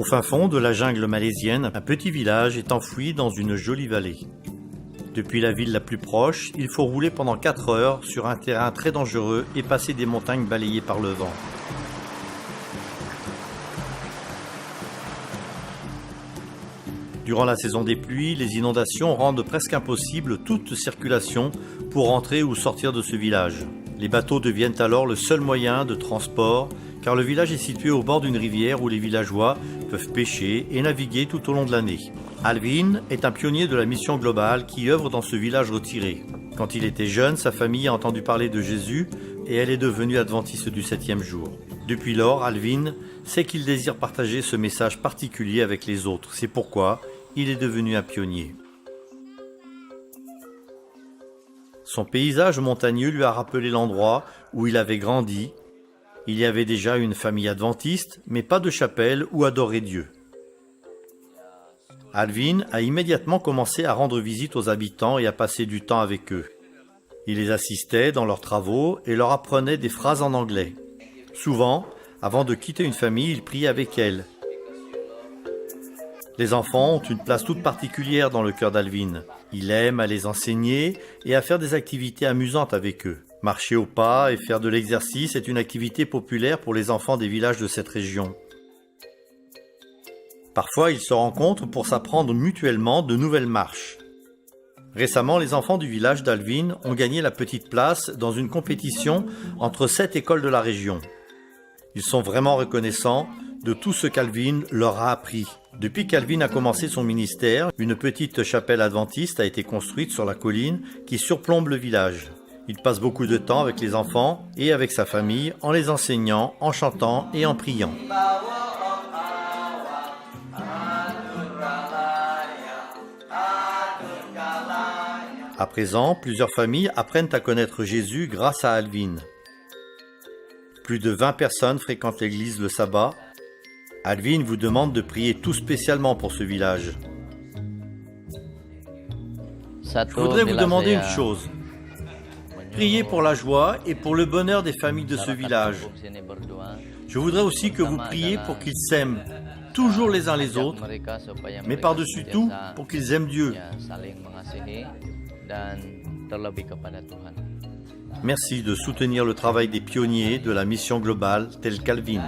fin fond de la jungle malaisienne, un petit village est enfoui dans une jolie vallée. Depuis la ville la plus proche, il faut rouler pendant 4 heures sur un terrain très dangereux et passer des montagnes balayées par le vent. Durant la saison des pluies, les inondations rendent presque impossible toute circulation pour entrer ou sortir de ce village. Les bateaux deviennent alors le seul moyen de transport, car le village est situé au bord d'une rivière où les villageois peuvent pêcher et naviguer tout au long de l'année. Alvin est un pionnier de la mission globale qui œuvre dans ce village retiré. Quand il était jeune, sa famille a entendu parler de Jésus et elle est devenue adventiste du 7e jour. Depuis lors, Alvin sait qu'il désire partager ce message particulier avec les autres. C'est pourquoi il est devenu un pionnier. Son paysage montagneux lui a rappelé l'endroit où il avait grandi. Il y avait déjà une famille adventiste, mais pas de chapelle où adorer Dieu. Alvin a immédiatement commencé à rendre visite aux habitants et à passer du temps avec eux. Il les assistait dans leurs travaux et leur apprenait des phrases en anglais. Souvent, avant de quitter une famille, il priait avec elle. Les enfants ont une place toute particulière dans le cœur d'Alvin. Il aime à les enseigner et à faire des activités amusantes avec eux. Marcher au pas et faire de l'exercice est une activité populaire pour les enfants des villages de cette région. Parfois, ils se rencontrent pour s'apprendre mutuellement de nouvelles marches. Récemment, les enfants du village d'Alvin ont gagné la petite place dans une compétition entre 7 écoles de la région. Ils sont vraiment reconnaissants de tout ce qu'Alvin leur a appris. Depuis qu'Alvin a commencé son ministère, une petite chapelle adventiste a été construite sur la colline qui surplombe le village. Il passe beaucoup de temps avec les enfants et avec sa famille en les enseignant, en chantant et en priant. À présent, plusieurs familles apprennent à connaître Jésus grâce à Alvin. Plus de 20 personnes fréquentent l'église le sabbat. Alvin vous demande de prier tout spécialement pour ce village. Je voudrais vous demander une chose. Priez pour la joie et pour le bonheur des familles de ce village. Je voudrais aussi que vous priez pour qu'ils s'aiment, toujours les uns les autres, mais par-dessus tout, pour qu'ils aiment Dieu. Merci de soutenir le travail des pionniers de la mission globale telle qu'Alvin.